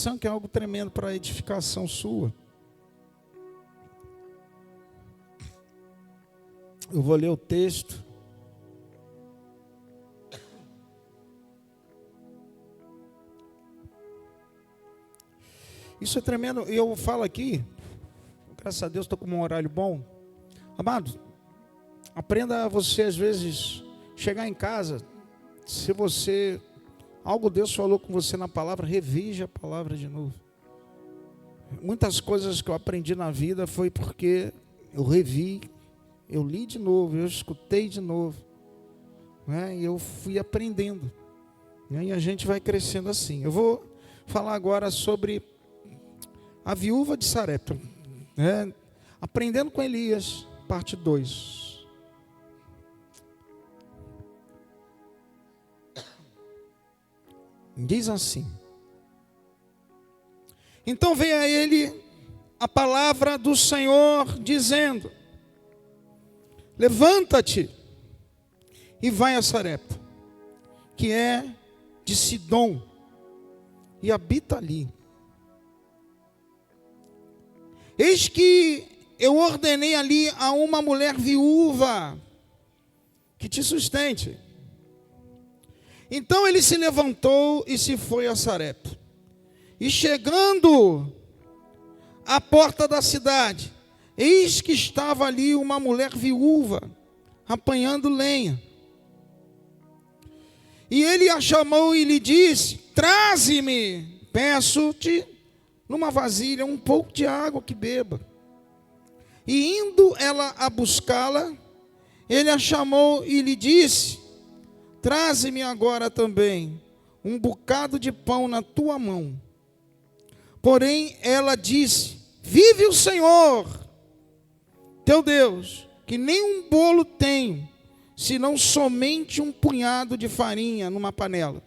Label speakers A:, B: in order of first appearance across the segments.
A: atenção que é algo tremendo para a edificação sua. Eu vou ler o texto. Isso é tremendo. E eu falo aqui, graças a Deus estou com um horário bom. Amado, aprenda a você às vezes chegar em casa, se você, algo Deus falou com você na palavra, revise a palavra de novo. Muitas coisas que eu aprendi na vida foi porque eu revi, eu li de novo, eu escutei de novo, né? E eu fui aprendendo, né? E a gente vai crescendo assim. Eu vou falar agora sobre a viúva de Sarepta, né? Aprendendo com Elias, parte 2. Diz assim: então veio a ele a palavra do Senhor, dizendo: levanta-te e vai a Sarepta, que é de Sidom, e habita ali. Eis que eu ordenei ali a uma mulher viúva que te sustente. Então ele se levantou e se foi a Sarepta. E chegando à porta da cidade, eis que estava ali uma mulher viúva, apanhando lenha. E ele a chamou e lhe disse: traze-me, peço-te, numa vasilha, um pouco de água que beba. E indo ela a buscá-la, ele a chamou e lhe disse: traze-me agora também um bocado de pão na tua mão. Porém ela disse: vive o Senhor, teu Deus, que nem um bolo tenho, senão somente um punhado de farinha numa panela,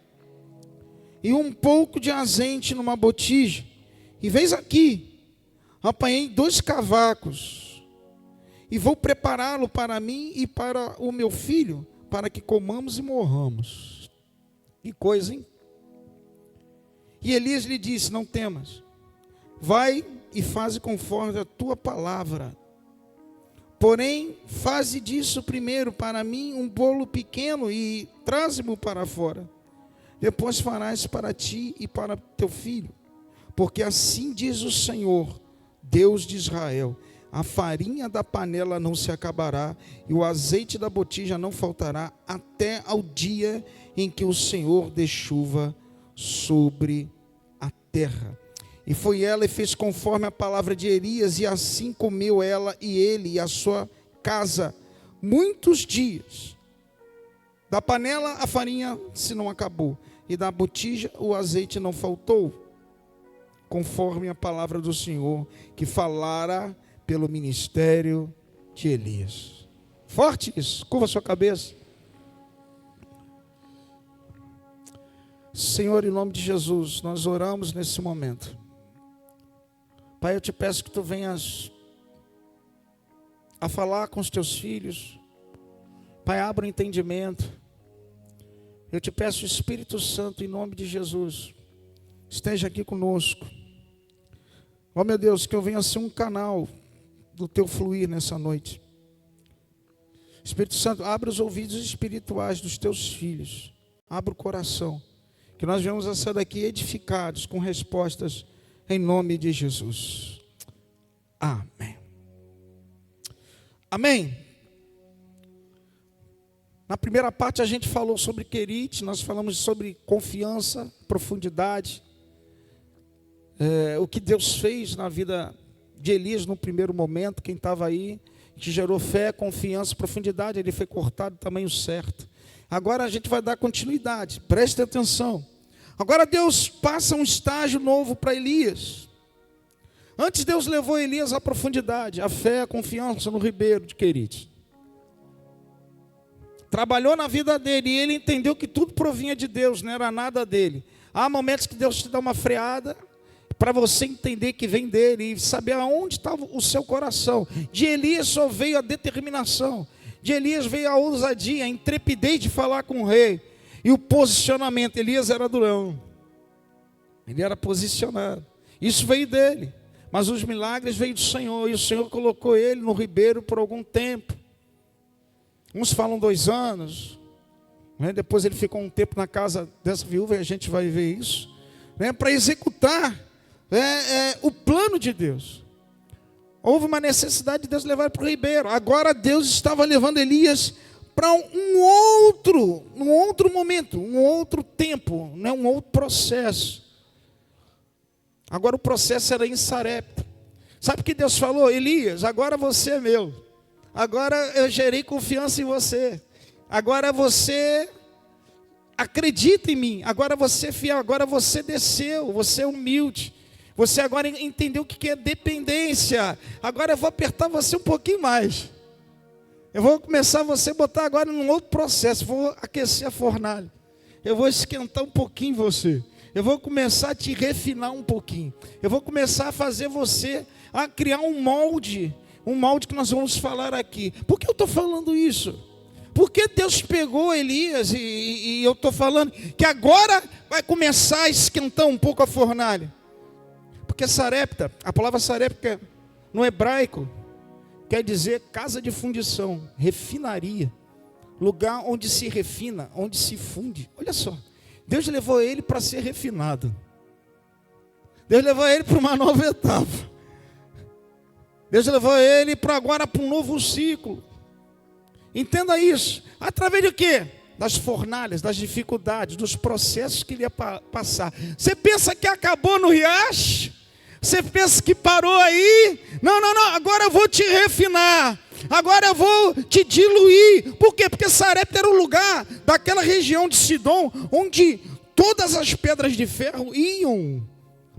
A: e um pouco de azeite numa botija. E veis aqui, apanhei 2 cavacos, e vou prepará-lo para mim e para o meu filho, para que comamos e morramos. Que coisa, hein? E Elias lhe disse: não temas, vai e faze conforme a tua palavra. Porém, faze disso primeiro para mim um bolo pequeno e traze-mo para fora. Depois farás para ti e para teu filho. Porque assim diz o Senhor, Deus de Israel: a farinha da panela não se acabará, e o azeite da botija não faltará, até ao dia em que o Senhor dê chuva sobre a terra. E foi ela e fez conforme a palavra de Elias, e assim comeu ela e ele e a sua casa muitos dias. Da panela a farinha se não acabou, e da botija o azeite não faltou, conforme a palavra do Senhor, que falara pelo ministério de Elias. Forte isso, curva sua cabeça. Senhor, em nome de Jesus, nós oramos nesse momento. Pai, eu te peço que tu venhas a falar com os teus filhos. Pai, abra o entendimento. Eu te peço, Espírito Santo, em nome de Jesus, esteja aqui conosco. Ó meu Deus, que eu venha ser um canal do teu fluir nessa noite. Espírito Santo, abra os ouvidos espirituais dos teus filhos. Abra o coração. Que nós venhamos a sair daqui edificados com respostas em nome de Jesus. Amém. Amém. Na primeira parte a gente falou sobre querite, nós falamos sobre confiança, profundidade. O que Deus fez na vida de Elias no primeiro momento, quem estava aí, que gerou fé, confiança, profundidade, ele foi cortado do tamanho certo. Agora a gente vai dar continuidade, preste atenção. Agora Deus passa um estágio novo para Elias. Antes Deus levou Elias à profundidade, a fé, a confiança no ribeiro de Querite. Trabalhou na vida dele e ele entendeu que tudo provinha de Deus, não era nada dele. Há momentos que Deus te dá uma freada, para você entender que vem dele e saber aonde estava o seu coração. De Elias só veio a determinação, de Elias veio a ousadia, a intrepidez de falar com o rei, e o posicionamento. Elias era durão, Ele era posicionado. Isso veio dele. Mas os milagres veio do Senhor. E o Senhor colocou ele no ribeiro por algum tempo. Uns falam 2 anos. Né? Depois ele ficou um tempo na casa dessa viúva. E a gente vai ver isso. Né? Para executar o plano de Deus. Houve uma necessidade de Deus levar ele para o ribeiro. Agora Deus estava levando Elias para um outro momento. Um outro tempo. Né? Um outro processo. Agora o processo era em Sarepta. Sabe o que Deus falou? Elias, agora você é meu. Agora eu gerei confiança em você. Agora você acredita em mim. Agora você é fiel. Agora você desceu. Você é humilde. Você agora entendeu o que é dependência. Agora eu vou apertar você um pouquinho mais. Eu vou começar você a botar agora num outro processo. Vou aquecer a fornalha. Eu vou esquentar um pouquinho você. Eu vou começar a te refinar um pouquinho. Eu vou começar a fazer você a criar um molde que nós vamos falar aqui. Por que eu estou falando isso? Porque Deus pegou Elias e eu estou falando que agora vai começar a esquentar um pouco a fornalha. Porque Sarepta, a palavra Sarepta no hebraico quer dizer casa de fundição, refinaria. Lugar onde se refina, onde se funde. Olha só. Deus levou ele para ser refinado. Deus levou ele para uma nova etapa. Deus levou ele para agora para um novo ciclo. Entenda isso. Através de quê? Das fornalhas, das dificuldades, dos processos que ele ia passar. Você pensa que acabou no riacho? Você pensa que parou aí? Não. Agora eu vou te refinar. Agora eu vou te diluir. Por quê? Porque Sarepta era o lugar daquela região de Sidom, onde todas as pedras de ferro iam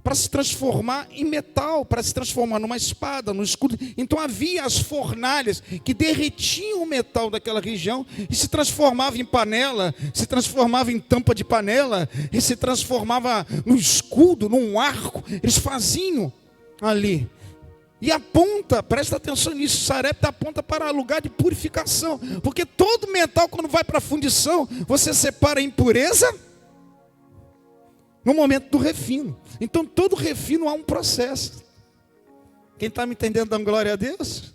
A: para se transformar em metal, para se transformar numa espada, num escudo. Então havia as fornalhas que derretiam o metal daquela região e se transformava em panela, se transformava em tampa de panela, e se transformava no escudo, num arco. Eles faziam ali. E aponta, presta atenção nisso, Sarepta aponta para lugar de purificação. Porque todo metal, quando vai para a fundição, você separa a impureza no momento do refino. Então todo refino há um processo. Quem está me entendendo, dando glória a Deus?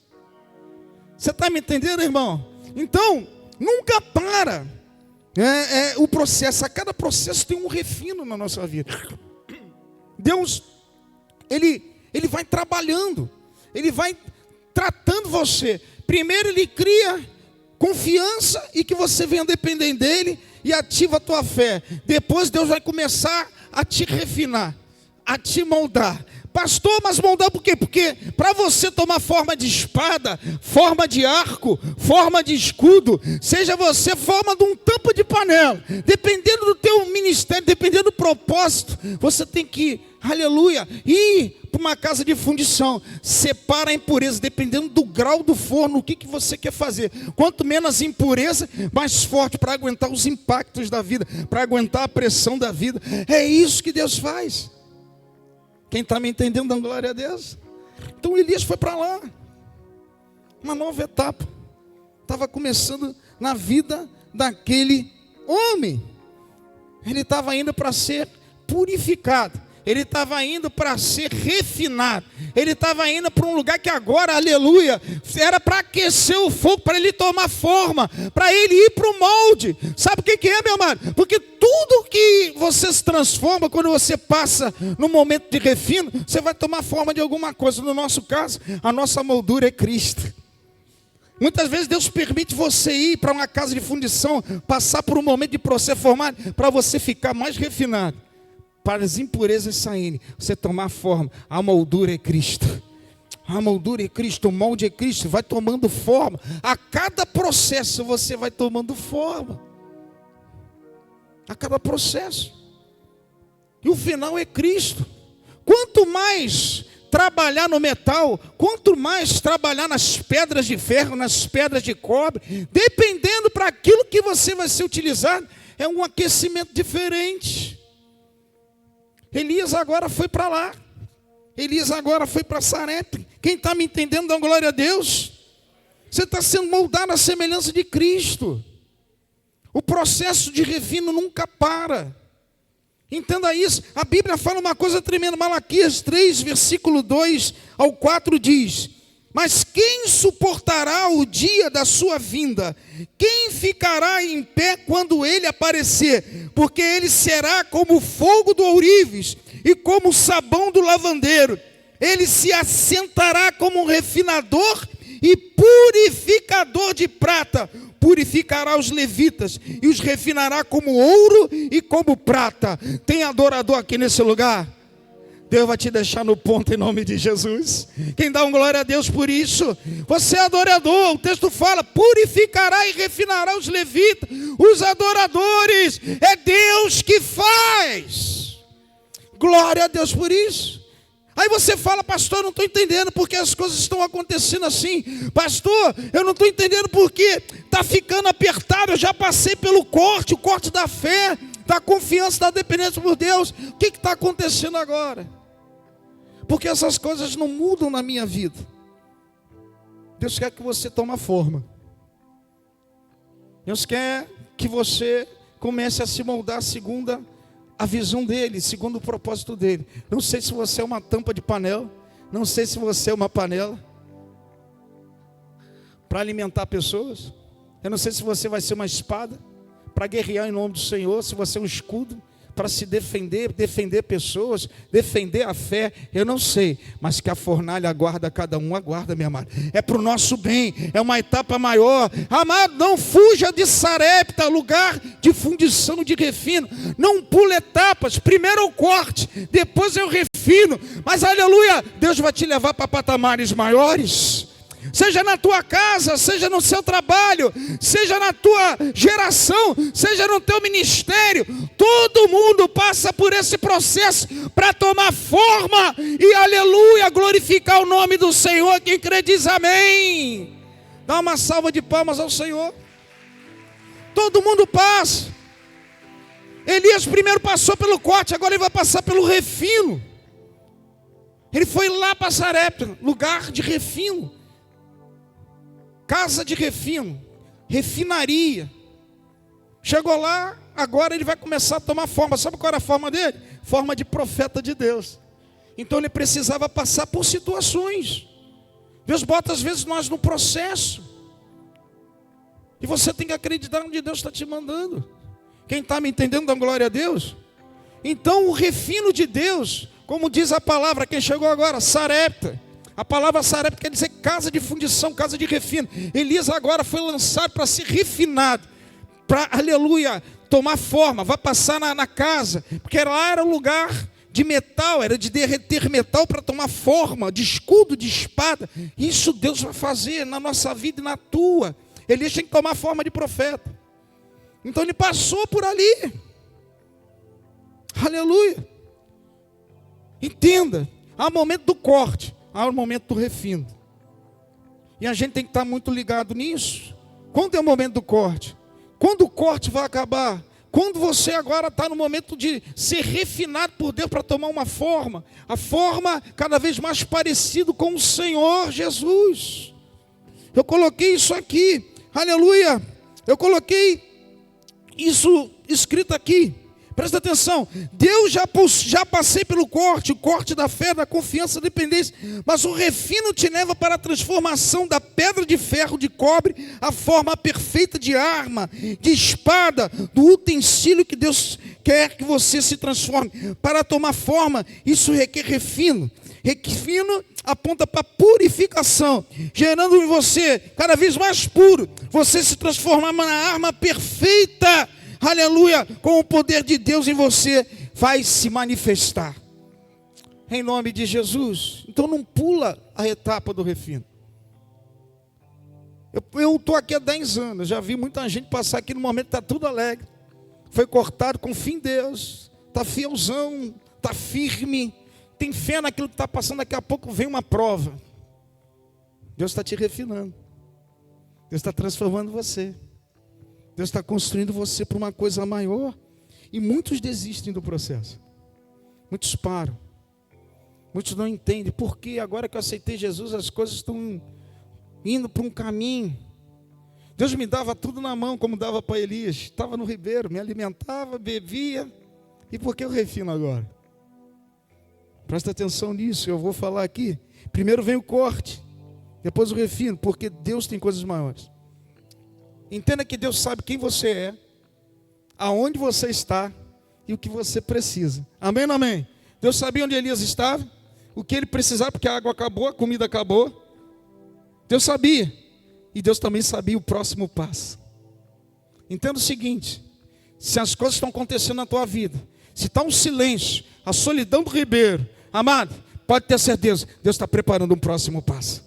A: Você está me entendendo, irmão? Então, nunca para o processo. A cada processo tem um refino na nossa vida. Deus, Ele vai trabalhando, Ele vai tratando você. Primeiro Ele cria confiança e que você venha depender dEle e ativa a tua fé. Depois Deus vai começar a te refinar, a te moldar. Pastor, mas moldar por quê? Porque para você tomar forma de espada, forma de arco, forma de escudo, seja você forma de um tampo de panela, dependendo do teu ministério, dependendo do propósito, você tem que, aleluia, ir para uma casa de fundição, separa a impureza, dependendo do grau do forno, o que você quer fazer. Quanto menos impureza, mais forte para aguentar os impactos da vida, para aguentar a pressão da vida. É isso que Deus faz. Quem está me entendendo, dando glória a Deus? Então Elias foi para lá. Uma nova etapa. Estava começando na vida daquele homem. Ele estava indo para ser purificado. Ele estava indo para ser refinado. Ele estava indo para um lugar que agora, aleluia, era para aquecer o fogo, para ele tomar forma, para ele ir para o molde. Sabe o que é, meu amado? Porque tudo que você se transforma, quando você passa no momento de refino, você vai tomar forma de alguma coisa. No nosso caso, a nossa moldura é Cristo. Muitas vezes Deus permite você ir para uma casa de fundição, passar por um momento de processo formado, para você ficar mais refinado. Para as impurezas saírem, você tomar forma. A moldura é Cristo. A moldura é Cristo, o molde é Cristo. Vai tomando forma. A cada processo você vai tomando forma. A cada processo. E o final é Cristo. Quanto mais trabalhar no metal, quanto mais trabalhar nas pedras de ferro, nas pedras de cobre, dependendo para aquilo que você vai ser utilizado, é um aquecimento diferente. Elias agora foi para lá. Elias agora foi para Sarepta. Quem está me entendendo, dá glória a Deus. Você está sendo moldado à semelhança de Cristo. O processo de refino nunca para. Entenda isso, a Bíblia fala uma coisa tremenda. Malaquias 3, versículo 2 ao 4 diz: mas quem suportará o dia da sua vinda? Quem ficará em pé quando ele aparecer? Porque ele será como o fogo do ourives e como o sabão do lavandeiro. Ele se assentará como um refinador e purificador de prata. Purificará os levitas e os refinará como ouro e como prata. Tem adorador aqui nesse lugar? Deus vai te deixar no ponto em nome de Jesus. Quem dá glória a Deus por isso? Você é adorador. O texto fala: purificará e refinará os levitas, os adoradores. É Deus que faz. Glória a Deus por isso. Aí você fala: pastor, eu não estou entendendo porque as coisas estão acontecendo assim. Pastor, eu não estou entendendo porque está ficando apertado. Eu já passei pelo corte, o corte da fé, da confiança, da dependência por Deus. O que está acontecendo agora? Porque essas coisas não mudam na minha vida. Deus quer que você tome forma. Deus quer que você comece a se moldar segundo a visão dele, segundo o propósito dele. Não sei se você é uma tampa de panela, não sei se você é uma panela para alimentar pessoas. Eu não sei se você vai ser uma espada para guerrear em nome do Senhor, se você é um escudo para se defender, defender pessoas, defender a fé. Eu não sei, mas que a fornalha aguarda cada um, aguarda, minha amada. É para o nosso bem, é uma etapa maior. Amado, não fuja de Sarepta, lugar de fundição de refino. Não pule etapas, primeiro eu corte, depois eu refino. Mas aleluia, Deus vai te levar para patamares maiores. Seja na tua casa, seja no seu trabalho, seja na tua geração, seja no teu ministério, todo mundo passa por esse processo para tomar forma e, aleluia, glorificar o nome do Senhor. Quem crê diz amém. Dá uma salva de palmas ao Senhor. Todo mundo passa. Elias primeiro passou pelo corte, agora ele vai passar pelo refino. Ele foi lá para Sarepta, lugar de refino. Casa de refino, refinaria. Chegou lá, agora ele vai começar a tomar forma. Sabe qual era a forma dele? Forma de profeta de Deus. Então ele precisava passar por situações. Deus bota às vezes nós no processo. E você tem que acreditar onde Deus está te mandando. Quem está me entendendo, dá glória a Deus. Então o refino de Deus, como diz a palavra, quem chegou agora, Sarepta. A palavra Sarepta quer dizer casa de fundição, casa de refino. Elias agora foi lançado para ser refinado, para, aleluia, tomar forma, vai passar na casa, porque lá era um lugar de metal, era de derreter metal para tomar forma, de escudo, de espada. Isso Deus vai fazer na nossa vida e na tua. Elias tem que tomar forma de profeta. Então ele passou por ali. Aleluia. Entenda, há um momento do corte, há um momento do refino. E a gente tem que estar muito ligado nisso. Quando é o momento do corte? Quando o corte vai acabar? Quando você agora está no momento de ser refinado por Deus para tomar uma forma. A forma cada vez mais parecida com o Senhor Jesus. Eu coloquei isso aqui. Aleluia. Eu coloquei isso escrito aqui. Presta atenção, Deus já passei pelo corte, o corte da fé, da confiança, da dependência, mas o refino te leva para a transformação da pedra de ferro, de cobre, a forma perfeita de arma, de espada, do utensílio que Deus quer que você se transforme. Para tomar forma, isso requer refino. Refino aponta para purificação, gerando em você cada vez mais puro, você se transformar na arma perfeita. Aleluia, com o poder de Deus em você vai se manifestar. Em nome de Jesus. Então não pula a etapa do refino. Eu estou aqui há 10 anos, já vi muita gente passar aqui no momento que está tudo alegre. Foi cortado, confia em Deus, está fielzão, está firme, tem fé naquilo que está passando, daqui a pouco vem uma prova. Deus está te refinando. Deus está transformando você. Deus está construindo você para uma coisa maior. E muitos desistem do processo. Muitos param. Muitos não entendem. Porque agora que eu aceitei Jesus, as coisas estão indo para um caminho. Deus me dava tudo na mão, como dava para Elias. Estava no ribeiro, me alimentava, bebia. E por que eu refino agora? Presta atenção nisso, eu vou falar aqui. Primeiro vem o corte, depois o refino, porque Deus tem coisas maiores. Entenda que Deus sabe quem você é, aonde você está e o que você precisa. Amém ou não amém? Deus sabia onde Elias estava, o que ele precisava, porque a água acabou, a comida acabou. Deus sabia. E Deus também sabia o próximo passo. Entenda o seguinte: se as coisas estão acontecendo na tua vida, se está um silêncio, a solidão do ribeiro, amado, pode ter certeza, Deus está preparando um próximo passo.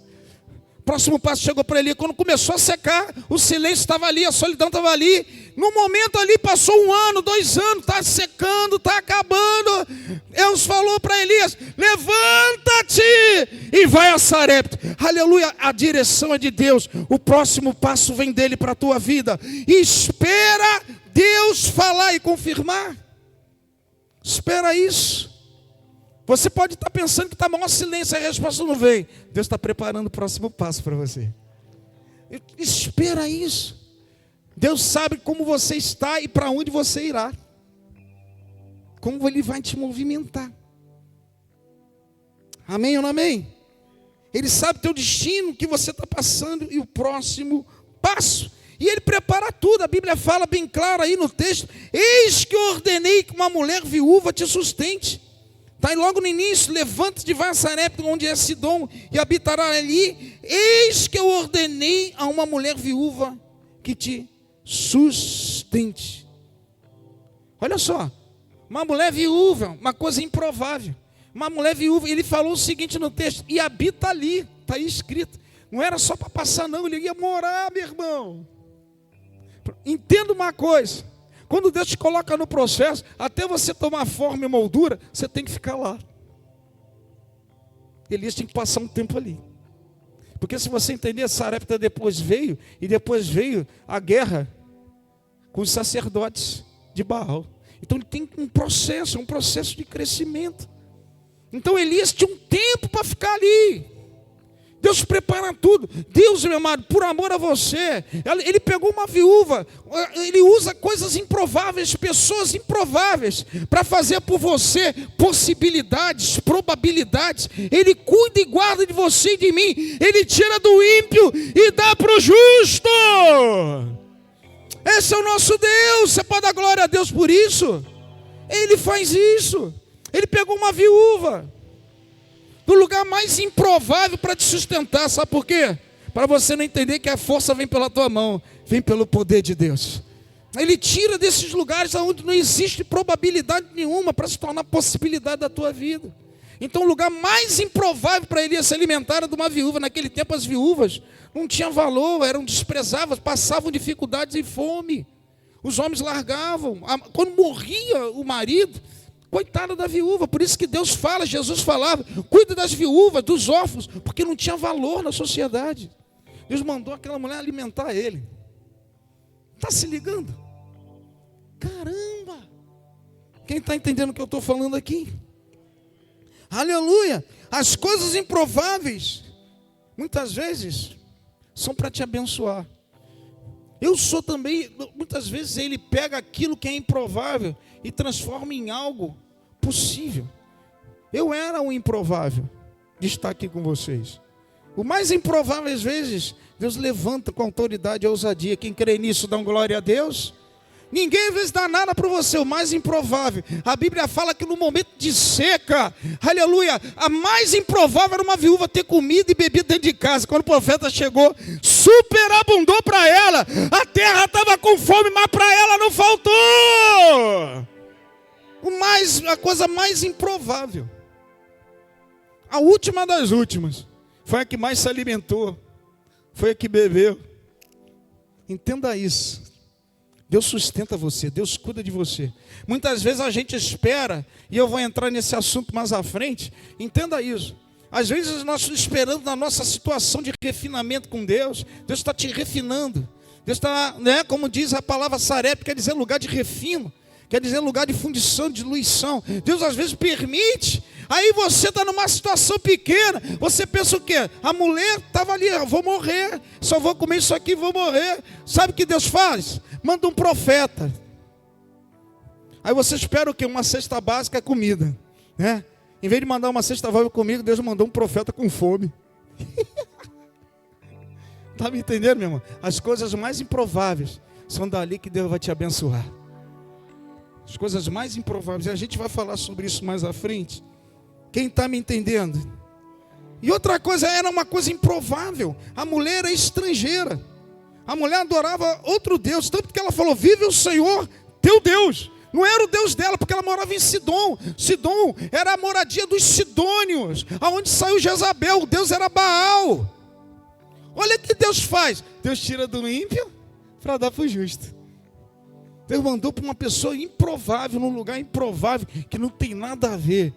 A: O próximo passo chegou para ele, quando começou a secar, o silêncio estava ali, a solidão estava ali. No momento ali, passou 1 ano, 2 anos, está secando, está acabando. Deus falou para Elias: levanta-te e vai a Sarepta. Aleluia, a direção é de Deus. O próximo passo vem dele para a tua vida. E espera Deus falar e confirmar. Espera isso. Você pode estar pensando que está maior silêncio, a resposta não vem. Deus está preparando o próximo passo para você. Espera isso. Deus sabe como você está e para onde você irá. Como Ele vai te movimentar. Amém ou não amém? Ele sabe o teu destino, o que você está passando e o próximo passo. E Ele prepara tudo. A Bíblia fala bem claro aí no texto: eis que ordenei que uma mulher viúva te sustente. Está aí logo no início: levanta-te e vai a Sarepta, onde é Sidom, e habitará ali. Eis que eu ordenei a uma mulher viúva que te sustente. Olha só, uma mulher viúva, uma coisa improvável. Uma mulher viúva, ele falou o seguinte no texto: e habita ali, está aí escrito. Não era só para passar não, ele ia morar, meu irmão. Entenda uma coisa: quando Deus te coloca no processo, até você tomar forma e moldura, você tem que ficar lá. Elias tinha que passar um tempo ali. Porque se você entender, Sarepta depois veio, e depois veio a guerra com os sacerdotes de Baal. Então ele tem um processo de crescimento. Então Elias tinha um tempo para ficar ali. Deus prepara tudo. Deus, meu amado, por amor a você, Ele pegou uma viúva. Ele usa coisas improváveis, pessoas improváveis, para fazer por você possibilidades, probabilidades. Ele cuida e guarda de você e de mim. Ele tira do ímpio e dá para o justo. Esse é o nosso Deus. Você pode dar glória a Deus por isso? Ele faz isso. Ele pegou uma viúva do lugar mais improvável para te sustentar. Sabe por quê? Para você não entender que a força vem pela tua mão, vem pelo poder de Deus. Ele tira desses lugares onde não existe probabilidade nenhuma para se tornar possibilidade da tua vida. Então o lugar mais improvável para Elias se alimentar era de uma viúva. Naquele tempo as viúvas não tinham valor, eram desprezadas, passavam dificuldades e fome. Os homens largavam. Quando morria o marido, coitada da viúva. Por isso que Deus fala, Jesus falava: cuida das viúvas, dos órfãos, porque não tinha valor na sociedade. Deus mandou aquela mulher alimentar ele. Está se ligando? Caramba! Quem está entendendo o que eu estou falando aqui? Aleluia! As coisas improváveis, muitas vezes, são para te abençoar. Eu sou também, muitas vezes Ele pega aquilo que é improvável e transforma em algo possível. Eu era um improvável de estar aqui com vocês. O mais improvável, às vezes, Deus levanta com autoridade e ousadia. Quem crê nisso, dá uma glória a Deus. Ninguém às vezes dá nada para você, o mais improvável. A Bíblia fala que no momento de seca, aleluia, a mais improvável era uma viúva ter comida e bebida dentro de casa. Quando o profeta chegou, superabundou para ela. A terra estava com fome, mas para ela não faltou. A coisa mais improvável, a última das últimas, foi a que mais se alimentou, foi a que bebeu. Entenda isso. Deus sustenta você, Deus cuida de você. Muitas vezes a gente espera, e eu vou entrar nesse assunto mais à frente. Entenda isso. Às vezes nós estamos esperando na nossa situação de refinamento com Deus. Deus está te refinando. Deus está, como diz a palavra Sarepta, quer dizer lugar de refino, quer dizer lugar de fundição, de diluição. Deus às vezes permite. Aí você está numa situação pequena, você pensa o quê? A mulher estava ali: eu vou morrer, só vou comer isso aqui e vou morrer. Sabe o que Deus faz? Manda um profeta. Aí você espera o quê? Uma cesta básica é comida, né? Em vez de mandar uma cesta básica comigo, Deus mandou um profeta com fome. Tá me entendendo, meu irmão? As coisas mais improváveis são dali que Deus vai te abençoar. As coisas mais improváveis. E a gente vai falar sobre isso mais à frente. Quem está me entendendo? E outra coisa, era uma coisa improvável. A mulher era estrangeira. A mulher adorava outro Deus. Tanto que ela falou, vive o Senhor, teu Deus. Não era o Deus dela, porque ela morava em Sidom. Sidom era a moradia dos sidônios, aonde saiu Jezabel. O Deus era Baal. Olha o que Deus faz. Deus tira do ímpio para dar para o justo. Deus mandou para uma pessoa improvável, num lugar improvável, que não tem nada a ver.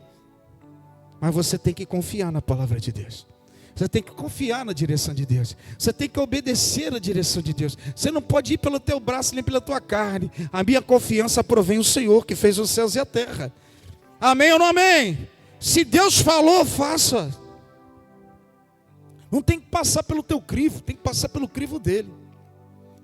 A: Mas você tem que confiar na palavra de Deus. Você tem que confiar na direção de Deus. Você tem que obedecer à direção de Deus. Você não pode ir pelo teu braço nem pela tua carne. A minha confiança provém do Senhor, que fez os céus e a terra. Amém ou não amém? Se Deus falou, faça. Não tem que passar pelo teu crivo, tem que passar pelo crivo dele.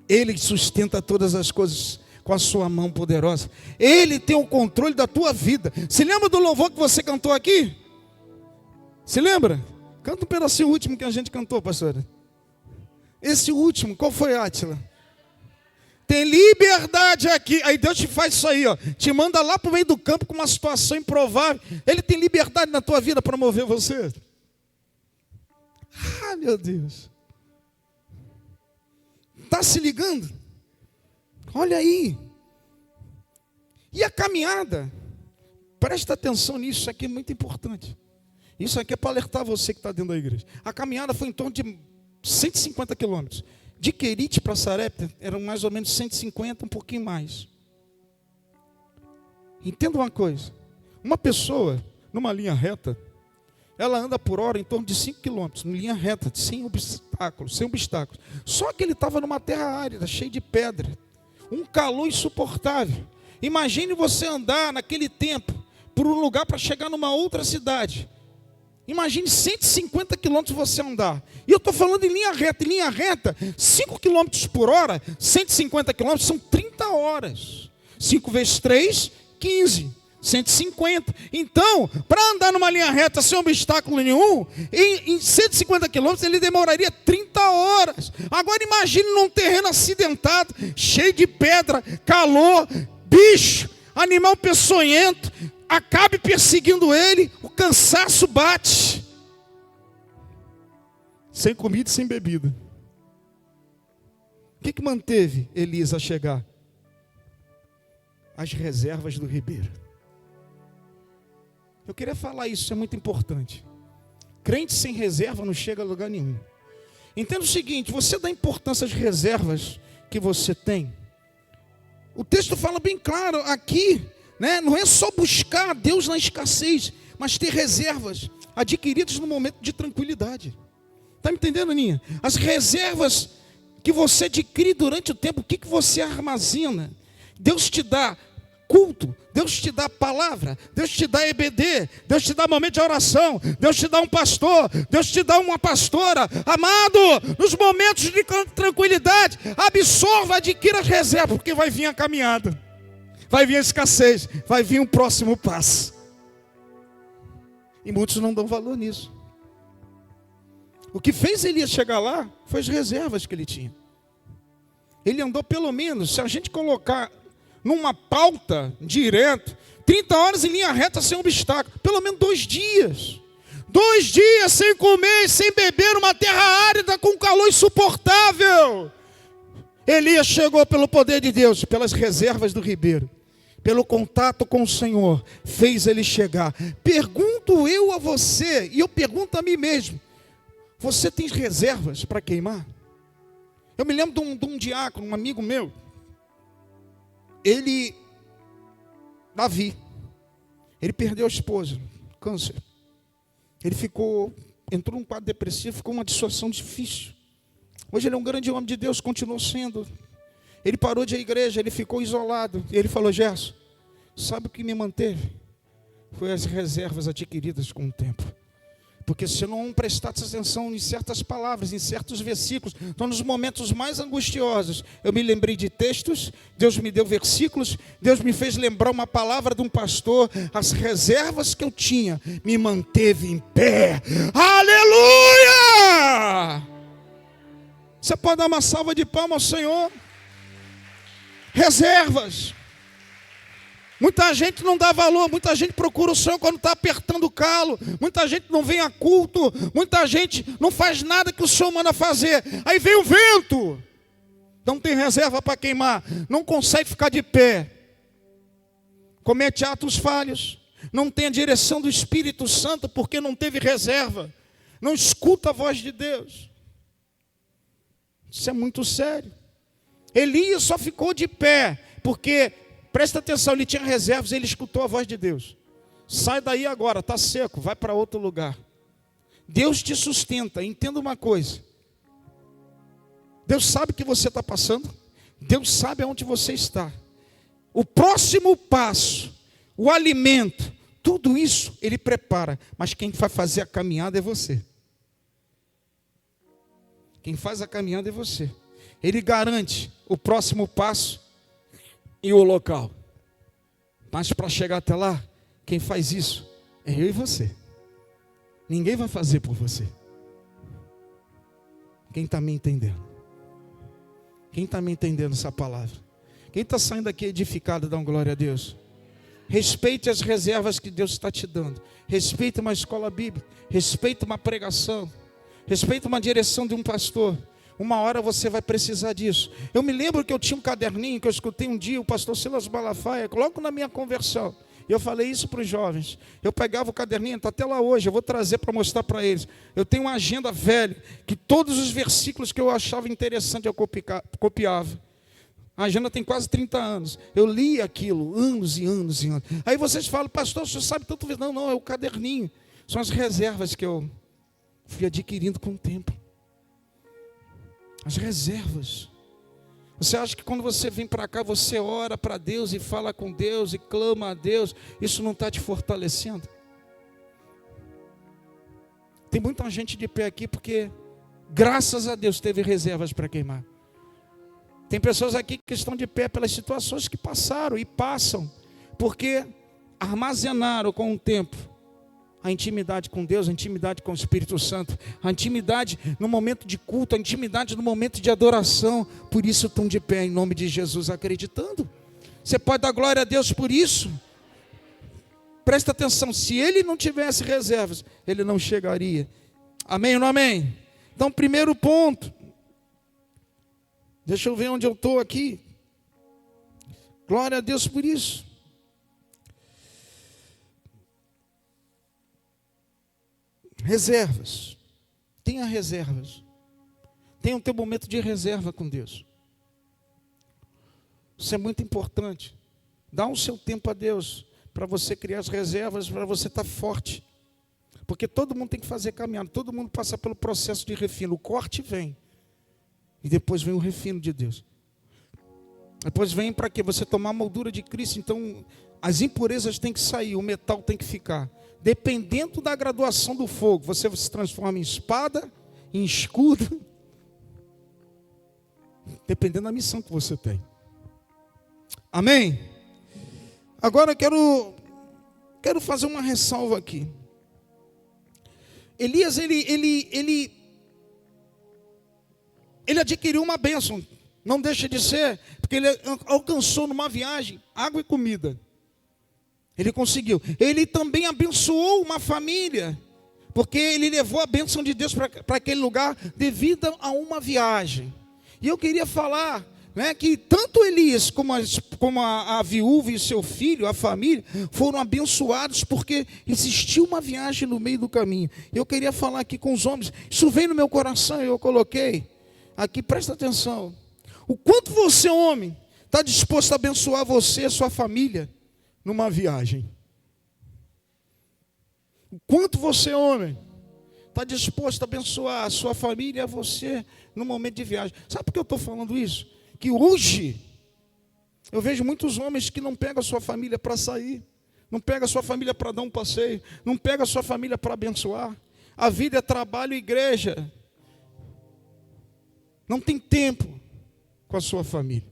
A: Ele sustenta todas as coisas com a sua mão poderosa. Ele tem o controle da tua vida. Se lembra do louvor que você cantou aqui? Se lembra? Canta um pedacinho último que a gente cantou, pastora. Esse último, qual foi, Átila? Tem liberdade aqui. Aí Deus te faz isso aí, ó. Te manda lá para o meio do campo com uma situação improvável. Ele tem liberdade na tua vida para mover você. Ah, meu Deus. Está se ligando? Olha aí. E a caminhada? Presta atenção nisso, isso aqui é muito importante. Isso aqui é para alertar você que está dentro da igreja. A caminhada foi em torno de 150 quilômetros. De Querite para Sarepta eram mais ou menos 150, um pouquinho mais. Entenda uma coisa. Uma pessoa, numa linha reta, ela anda por hora em torno de 5 quilômetros, em linha reta, sem obstáculos. Só que ele estava numa terra árida, cheia de pedra. Um calor insuportável. Imagine você andar naquele tempo por um lugar para chegar numa outra cidade. Imagine 150 quilômetros você andar. E eu estou falando em linha reta. Em linha reta, 5 quilômetros por hora, 150 quilômetros são 30 horas. 5 vezes 3, 15. 150. Então, para andar numa linha reta sem obstáculo nenhum, em 150 quilômetros ele demoraria 30 horas. Agora imagine num terreno acidentado, cheio de pedra, calor, bicho, animal peçonhento, acabe perseguindo ele, o cansaço bate. Sem comida e sem bebida. O que manteve Elias a chegar? As reservas do ribeiro. Eu queria falar isso, é muito importante. Crente sem reserva não chega a lugar nenhum. Entenda o seguinte, você dá importância às reservas que você tem. O texto fala bem claro aqui, né? Não é só buscar a Deus na escassez, mas ter reservas adquiridas no momento de tranquilidade. Está me entendendo, Aninha? As reservas que você adquire durante o tempo, o que você armazena? Deus te dá culto, Deus te dá palavra, Deus te dá EBD, Deus te dá momento de oração, Deus te dá um pastor, Deus te dá uma pastora. Amado, nos momentos de tranquilidade, absorva, adquira as reservas, porque vai vir a caminhada, vai vir a escassez, vai vir um próximo passo. E muitos não dão valor nisso. O que fez Elias chegar lá foi as reservas que ele tinha. Ele andou pelo menos, se a gente colocar numa pauta direto, 30 horas em linha reta sem obstáculo, pelo menos 2 dias. 2 dias sem comer, sem beber, uma terra árida com calor insuportável. Elias chegou pelo poder de Deus, pelas reservas do ribeiro, pelo contato com o Senhor, fez ele chegar. Pergunto eu a você, e eu pergunto a mim mesmo, você tem reservas para queimar? Eu me lembro de um diácono, um amigo meu, Davi, ele perdeu a esposa, câncer. Ele entrou num quadro depressivo, ficou uma situação difícil. Hoje ele é um grande homem de Deus, continuou sendo. Ele parou de ir à igreja, ele ficou isolado. E ele falou, Gerson, sabe o que me manteve? Foi as reservas adquiridas com o tempo. Porque se não prestasse atenção em certas palavras, em certos versículos, então nos momentos mais angustiosos, eu me lembrei de textos, Deus me deu versículos, Deus me fez lembrar uma palavra de um pastor, as reservas que eu tinha me manteve em pé. Aleluia! Você pode dar uma salva de palmas ao Senhor? Reservas. Muita gente não dá valor, muita gente procura o Senhor quando está apertando o calo, muita gente não vem a culto, muita gente não faz nada que o Senhor manda fazer, aí vem o vento, não tem reserva para queimar, não consegue ficar de pé, comete atos falhos, não tem a direção do Espírito Santo porque não teve reserva, não escuta a voz de Deus. Isso é muito sério. Elias só ficou de pé porque, presta atenção, ele tinha reservas, ele escutou a voz de Deus. Sai daí agora, está seco, vai para outro lugar. Deus te sustenta, entenda uma coisa. Deus sabe o que você está passando, Deus sabe aonde você está. O próximo passo, o alimento, tudo isso Ele prepara, mas quem vai fazer a caminhada é você. Quem faz a caminhada é você. Ele garante o próximo passo e o local. Mas para chegar até lá, quem faz isso é eu e você. Ninguém vai fazer por você. Quem está me entendendo? Quem está me entendendo essa palavra? Quem está saindo daqui edificado, dá uma glória a Deus. Respeite as reservas que Deus está te dando. Respeite uma escola bíblica. Respeite uma pregação. Respeite uma direção de um pastor. Uma hora você vai precisar disso. Eu me lembro que eu tinha um caderninho que eu escutei um dia, o pastor Silas Malafaia, logo na minha conversão. E eu falei isso para os jovens. Eu pegava o caderninho, está até lá hoje, eu vou trazer para mostrar para eles. Eu tenho uma agenda velha, que todos os versículos que eu achava interessante eu copiava. A agenda tem quase 30 anos. Eu li aquilo, anos e anos e anos. Aí vocês falam, pastor, o senhor sabe tanto? Não, é o caderninho. São as reservas que eu fui adquirindo com o tempo. As reservas. Você acha que quando você vem para cá, você ora para Deus e fala com Deus e clama a Deus, isso não está te fortalecendo? Tem muita gente de pé aqui porque, graças a Deus, teve reservas para queimar. Tem pessoas aqui que estão de pé pelas situações que passaram e passam, porque armazenaram com o tempo a intimidade com Deus, a intimidade com o Espírito Santo, a intimidade no momento de culto, a intimidade no momento de adoração. Por isso estão de pé em nome de Jesus, acreditando. Você pode dar glória a Deus por isso? Presta atenção, se ele não tivesse reservas, ele não chegaria. Amém ou não amém? Então, primeiro ponto. Deixa eu ver onde eu estou aqui. Glória a Deus por isso. Reservas. Tenha reservas. Tenha o teu momento de reserva com Deus. Isso é muito importante. Dá o seu tempo a Deus para você criar as reservas, para você estar forte. Porque todo mundo tem que fazer caminhada, todo mundo passa pelo processo de refino. O corte vem. E depois vem o refino de Deus. Depois vem para quê? Você tomar a moldura de Cristo. Então, as impurezas têm que sair, o metal tem que ficar. Dependendo da graduação do fogo, você se transforma em espada, em escudo. Dependendo da missão que você tem. Amém? Agora eu quero fazer uma ressalva aqui. Elias, ele adquiriu uma bênção. Não deixa de ser, porque ele alcançou numa viagem água e comida. Ele conseguiu. Ele também abençoou uma família, porque ele levou a bênção de Deus para aquele lugar devido a uma viagem. E eu queria falar, né, que tanto Elias como a viúva e seu filho, a família, foram abençoados porque existiu uma viagem no meio do caminho. Eu queria falar aqui com os homens. Isso veio no meu coração e eu coloquei aqui, presta atenção. O quanto você, homem, está disposto a abençoar você e a sua família numa viagem? O quanto você, homem, está disposto a abençoar a sua família e a você no momento de viagem? Sabe por que eu estou falando isso? Que hoje eu vejo muitos homens que não pegam a sua família para sair, não pegam a sua família para dar um passeio, não pegam a sua família para abençoar. A vida é trabalho e igreja. Não tem tempo com a sua família.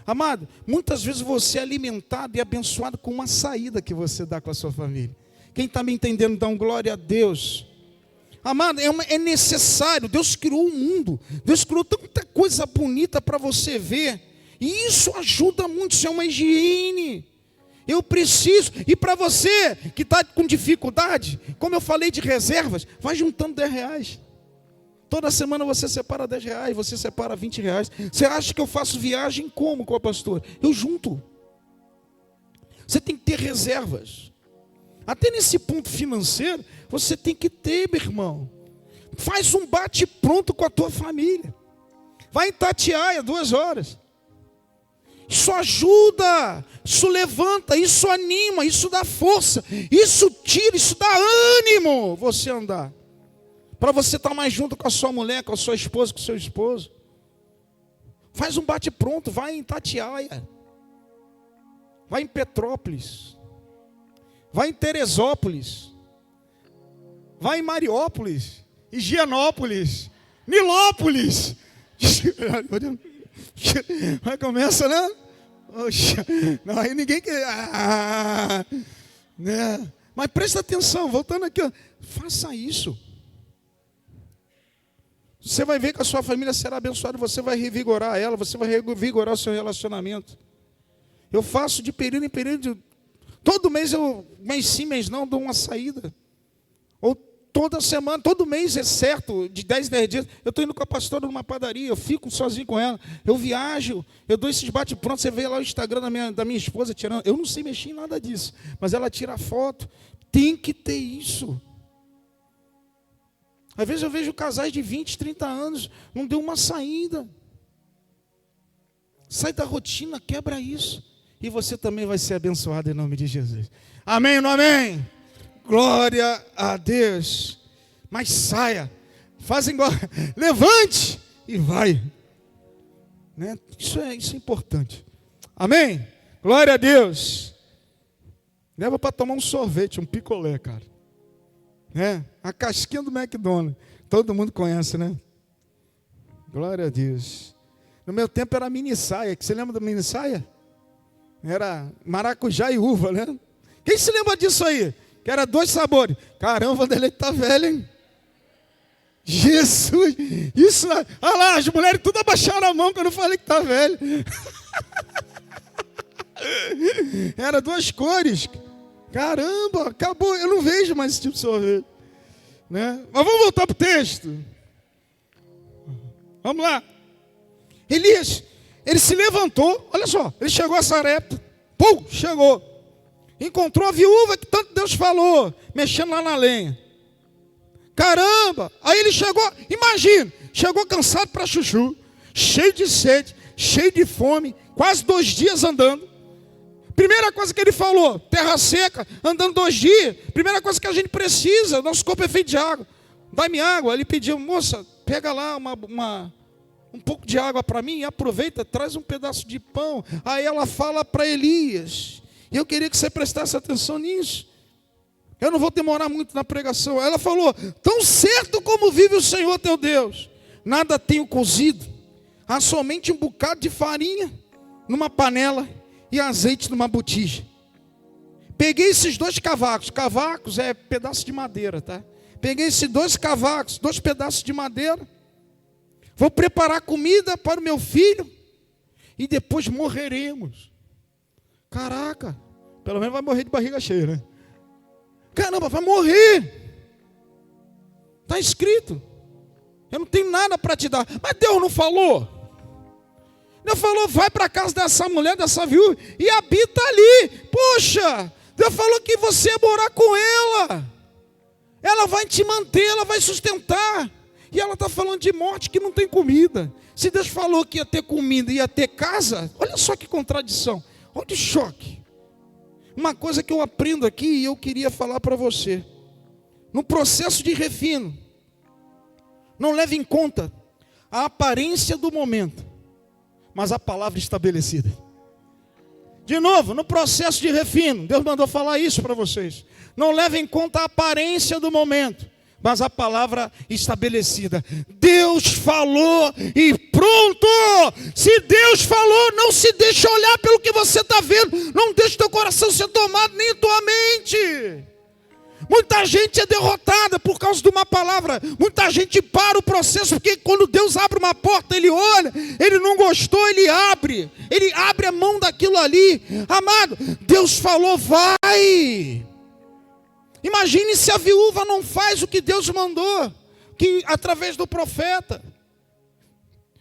A: Amado, muitas vezes você é alimentado e abençoado com uma saída que você dá com a sua família. Quem está me entendendo, dá um glória a Deus. Amado, é necessário. Deus criou o mundo. Deus criou tanta coisa bonita para você ver. E isso ajuda muito, isso é uma higiene. Eu preciso. E para você que está com dificuldade, como eu falei de reservas, vai juntando R$10. Toda semana você separa R$10, você separa R$20. Você acha que eu faço viagem como com a pastora? Eu junto. Você tem que ter reservas. Até nesse ponto financeiro, você tem que ter, meu irmão. Faz um bate-pronto com a tua família. Vai em Itatiaia, 2 horas. Isso ajuda, isso levanta, isso anima, isso dá força, isso tira, isso dá ânimo você andar. Para você estar mais junto com a sua mulher, com a sua esposa, com o seu esposo. Faz um bate-pronto, vai em Itatiaia. Vai em Petrópolis. Vai em Teresópolis. Vai em Mariópolis. Higienópolis. Nilópolis. Aí começa, né? Oxa, não, aí ninguém quer. Né? Mas presta atenção, voltando aqui, ó, faça isso. Você vai ver que a sua família será abençoada, você vai revigorar ela, você vai revigorar o seu relacionamento. Eu faço de período em período, todo mês mês sim, mês não, dou uma saída. Ou toda semana, todo mês é certo, de 10 dias, eu estou indo com a pastora numa padaria, eu fico sozinho com ela, eu viajo, eu dou esses bate-prontos, você vê lá o Instagram da minha esposa tirando, eu não sei mexer em nada disso, mas ela tira foto, tem que ter isso. Às vezes eu vejo casais de 20, 30 anos, não deu uma saída. Sai da rotina, quebra isso. E você também vai ser abençoado em nome de Jesus. Amém ou não amém? Glória a Deus. Mas saia, faça igual, levante e vai. Né? Isso é importante. Amém? Glória a Deus. Leva para tomar um sorvete, um picolé, cara. A casquinha do McDonald's. Todo mundo conhece, né? Glória a Deus. No meu tempo era mini saia. Você lembra da mini saia? Era maracujá e uva, né? Quem se lembra disso aí? Que era 2 sabores. Caramba, o Deleite tá velho, hein? Jesus! Isso, olha lá, as mulheres tudo abaixaram a mão quando eu falei que tá velho. Era 2 cores. Caramba, acabou, eu não vejo mais esse tipo de sorvete. Né? Mas vamos voltar para o texto. Vamos lá. Elias, ele se levantou, olha só, ele chegou a Sarepta. Pum, chegou. Encontrou a viúva que tanto Deus falou, mexendo lá na lenha. Caramba, aí ele chegou, imagina, chegou cansado para chuchu, cheio de sede, cheio de fome, quase 2 dias andando. Primeira coisa que ele falou, terra seca, andando 2 dias. Primeira coisa que a gente precisa, nosso corpo é feito de água. Dá-me água. Ele pediu, moça, pega lá um pouco de água para mim e aproveita, traz um pedaço de pão. Aí ela fala para Elias. E eu queria que você prestasse atenção nisso. Eu não vou demorar muito na pregação. Ela falou, tão certo como vive o Senhor teu Deus, nada tenho cozido, há somente um bocado de farinha numa panela e azeite numa botija. Peguei esses 2 cavacos. Cavacos é pedaço de madeira, tá? Peguei esses 2 cavacos, 2 pedaços de madeira. Vou preparar comida para o meu filho e depois morreremos. Caraca, pelo menos vai morrer de barriga cheia, né? Caramba, vai morrer. Está escrito. Eu não tenho nada para te dar. Mas Deus não falou? Deus falou, vai para a casa dessa mulher, dessa viúva, e habita ali. Poxa, Deus falou que você ia morar com ela. Ela vai te manter, ela vai sustentar. E ela está falando de morte que não tem comida. Se Deus falou que ia ter comida e ia ter casa, olha só que contradição. Olha que choque. Uma coisa que eu aprendo aqui e eu queria falar para você. No processo de refino, não leve em conta a aparência do momento, mas a palavra estabelecida. De novo, no processo de refino, Deus mandou falar isso para vocês. Não leve em conta a aparência do momento, mas a palavra estabelecida. Deus falou e pronto. Se Deus falou, não se deixa olhar pelo que você está vendo. Não deixe teu coração ser tomado, nem tua mente. Muita gente é derrotada por causa de uma palavra. Muita gente para o processo, porque quando Deus abre uma porta, Ele olha, Ele não gostou, Ele abre a mão daquilo ali. Amado, Deus falou, vai. Imagine se a viúva não faz o que Deus mandou, que através do profeta.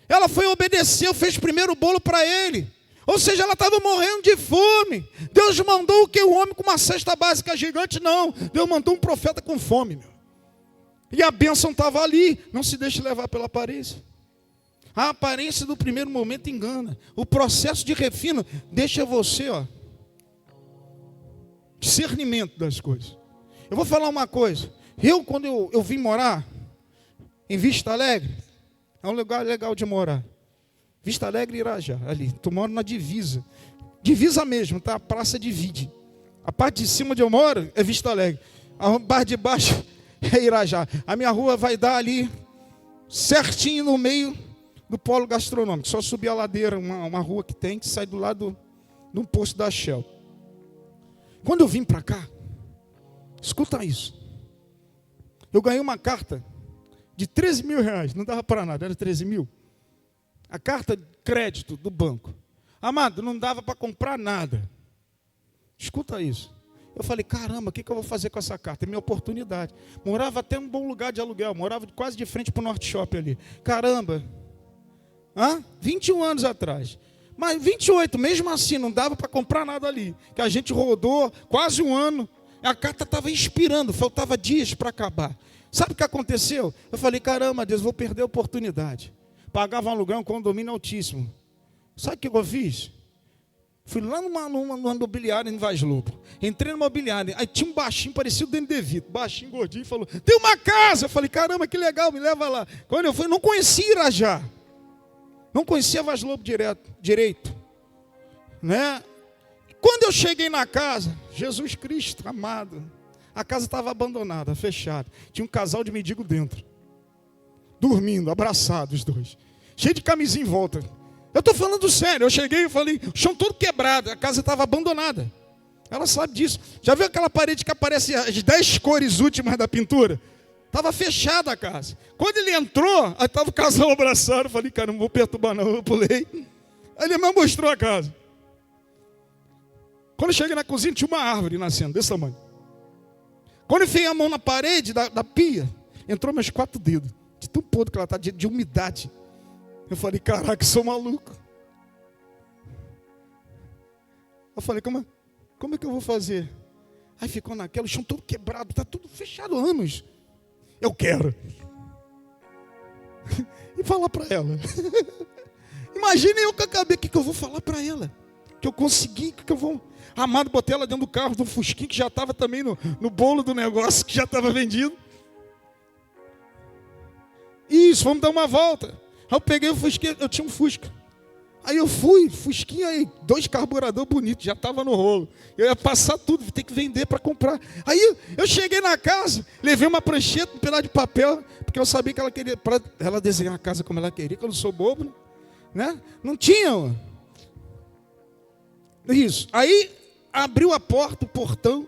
A: Ela foi obedecer, fez primeiro o bolo para ele. Ou seja, ela estava morrendo de fome. Deus mandou o que? O homem com uma cesta básica gigante? Não. Deus mandou um profeta com fome, meu. E a bênção estava ali. Não se deixe levar pela aparência. A aparência do primeiro momento engana. O processo de refino deixa você, discernimento das coisas. Eu vou falar uma coisa. Quando eu vim morar em Vista Alegre, é um lugar legal de morar. Vista Alegre e Irajá, ali. Tu mora na divisa. Divisa mesmo, tá? A praça divide. A parte de cima onde eu moro é Vista Alegre. A parte de baixo é Irajá. A minha rua vai dar ali, certinho no meio do polo gastronômico. Só subir a ladeira, uma rua que tem, que sai do lado de um posto da Shell. Quando eu vim para cá, escuta isso. Eu ganhei uma carta de 13 mil reais. Não dava para nada, era 13 mil. A carta de crédito do banco. Amado, não dava para comprar nada. Escuta isso. Eu falei, caramba, o que eu vou fazer com essa carta? É minha oportunidade. Morava até um bom lugar de aluguel. Morava quase de frente para o Norte Shopping ali. Caramba. 21 anos atrás. Mas 28, mesmo assim, não dava para comprar nada ali. Que a gente rodou quase um ano. A carta estava inspirando, faltava dias para acabar. Sabe o que aconteceu? Eu falei, caramba, Deus, vou perder a oportunidade. Pagava um aluguel, um condomínio altíssimo. Sabe o que eu fiz? Fui lá numa imobiliária em Vaz Lobo. Entrei numa imobiliária. Aí tinha um baixinho, parecia o Dani DeVito. Baixinho, gordinho, falou, tem uma casa. Eu falei, caramba, que legal, me leva lá. Quando eu fui, não conhecia Irajá. Não conhecia Vaz Lobo direito. Né? Quando eu cheguei na casa, Jesus Cristo, amado, a casa estava abandonada, fechada. Tinha um casal de mendigo dentro. Dormindo, abraçados os dois. Cheio de camisinha em volta. Eu estou falando sério. Eu cheguei e falei, o chão todo quebrado. A casa estava abandonada. Ela sabe disso. Já viu aquela parede que aparece as 10 cores últimas da pintura? Estava fechada a casa. Quando ele entrou, aí estava o casal abraçado. Eu falei, cara, não vou perturbar não. Eu pulei. Aí ele me mostrou a casa. Quando eu cheguei na cozinha, tinha uma árvore nascendo, desse tamanho. Quando eu enfiei a mão na parede da pia, entrou meus 4 dedos. De tão podre que ela está, de umidade. Eu falei, caraca, sou maluco. Eu falei, como é que eu vou fazer? Aí ficou naquela, o chão todo quebrado, está tudo fechado há anos. Eu quero. E falar para ela. Imagine eu que acabei, o que eu vou falar para ela? Que eu consegui, o que eu vou... Amado, botei ela dentro do carro, do Fusquinha, que já estava também no bolo do negócio, que já estava vendido. Isso, vamos dar uma volta. Aí eu peguei o Fusquinha, eu tinha um Fusca. Aí eu fui, Fusquinha aí, 2 carburador bonitos, já estava no rolo. Eu ia passar tudo, ter que vender para comprar. Aí eu cheguei na casa, levei uma prancheta, um pedaço de papel, porque eu sabia que ela queria, para ela desenhar a casa como ela queria, que eu não sou bobo, né? Não tinha. Isso. Aí abriu a porta, o portão.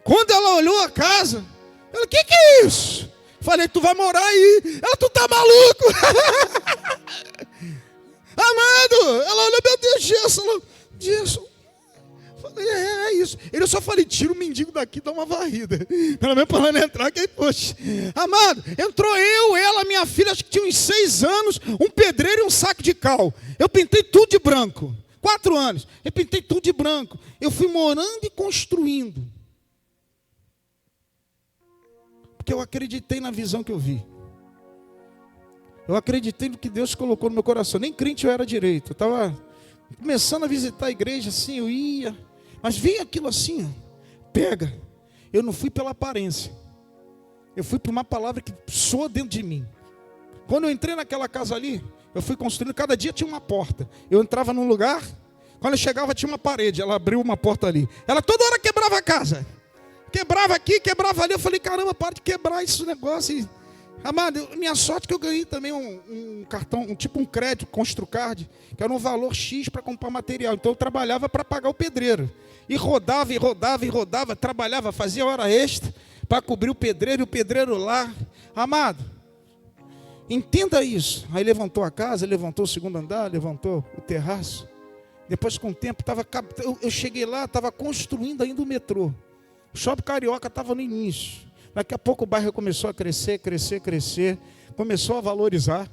A: Quando ela olhou a casa, ela, o que é isso? Falei, tu vai morar aí. Ela, tu tá maluco? Amado, ela olhou, meu Deus, Gerson. Falei, é isso. Eu só falei, tira o mendigo daqui, dá uma varrida. Pelo menos para ela não entrar, que poxa. Amado, entrou eu, ela, minha filha, acho que tinha uns 6 anos, um pedreiro e um saco de cal. Eu pintei tudo de branco. 4 anos. Eu pintei tudo de branco. Eu fui morando e construindo. Porque eu acreditei na visão que eu vi. Eu acreditei no que Deus colocou no meu coração. Nem crente eu era direito. Eu estava começando a visitar a igreja assim, eu ia. Mas vinha aquilo assim, pega. Eu não fui pela aparência. Eu fui por uma palavra que soa dentro de mim. Quando eu entrei naquela casa ali, eu fui construindo, cada dia tinha uma porta. Eu entrava num lugar, quando eu chegava tinha uma parede, ela abriu uma porta ali. Ela toda hora quebrava a casa. Quebrava aqui, quebrava ali. Eu falei, caramba, para de quebrar esse negócio. Amado, minha sorte é que eu ganhei também um cartão, tipo um crédito, Construcard, que era um valor X para comprar material. Então eu trabalhava para pagar o pedreiro. E rodava, e rodava, e rodava, trabalhava, fazia hora extra para cobrir o pedreiro, e o pedreiro lá. Amado, entenda isso. Aí levantou a casa, levantou o segundo andar, levantou o terraço. Depois, com o tempo, eu cheguei lá, estava construindo ainda o metrô. O Shopping Carioca estava no início. Daqui a pouco o bairro começou a crescer, crescer, crescer. Começou a valorizar.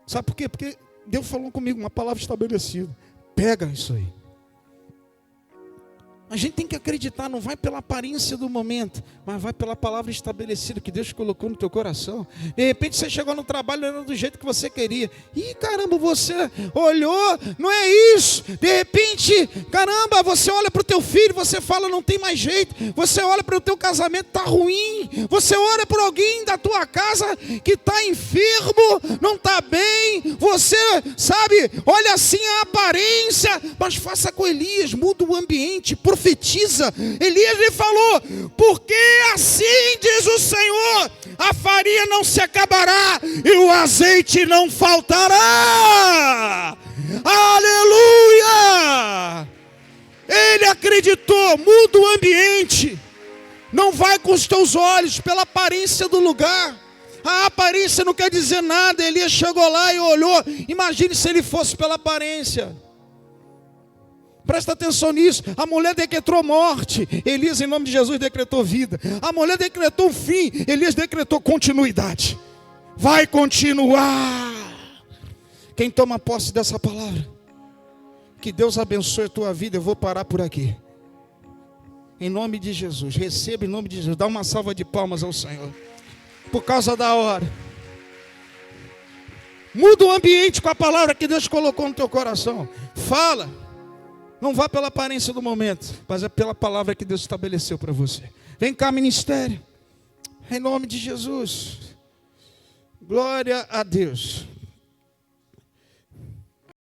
A: Sabe por quê? Porque Deus falou comigo, uma palavra estabelecida. Pega isso aí. A gente tem que acreditar, não vai pela aparência do momento, mas vai pela palavra estabelecida que Deus colocou no teu coração. De repente você chegou no trabalho não era do jeito que você queria. Ih, caramba, você olhou, não é isso. De repente, caramba, você olha para o teu filho, você fala, não tem mais jeito. Você olha para o teu casamento, está ruim. Você olha para alguém da tua casa que está enfermo, não está bem. Você, sabe, olha assim a aparência, mas faça com Elias, muda o ambiente, profetiza. Elias lhe falou, porque assim diz o Senhor, a farinha não se acabará e o azeite não faltará. Aleluia! Ele acreditou, muda o ambiente. Não vai com os teus olhos pela aparência do lugar. A aparência não quer dizer nada. Elias chegou lá e olhou. Imagine se ele fosse pela aparência. Presta atenção nisso. A mulher decretou morte, Elias, em nome de Jesus, decretou vida. A mulher decretou fim, Elias decretou continuidade. Vai continuar. Quem toma posse dessa palavra, que Deus abençoe a tua vida. Eu vou parar por aqui. Em nome de Jesus, receba em nome de Jesus. Dá uma salva de palmas ao Senhor. Por causa da hora. Muda o ambiente com a palavra que Deus colocou no teu coração. Fala. Não vá pela aparência do momento, mas é pela palavra que Deus estabeleceu para você. Vem cá, ministério. Em nome de Jesus. Glória a Deus.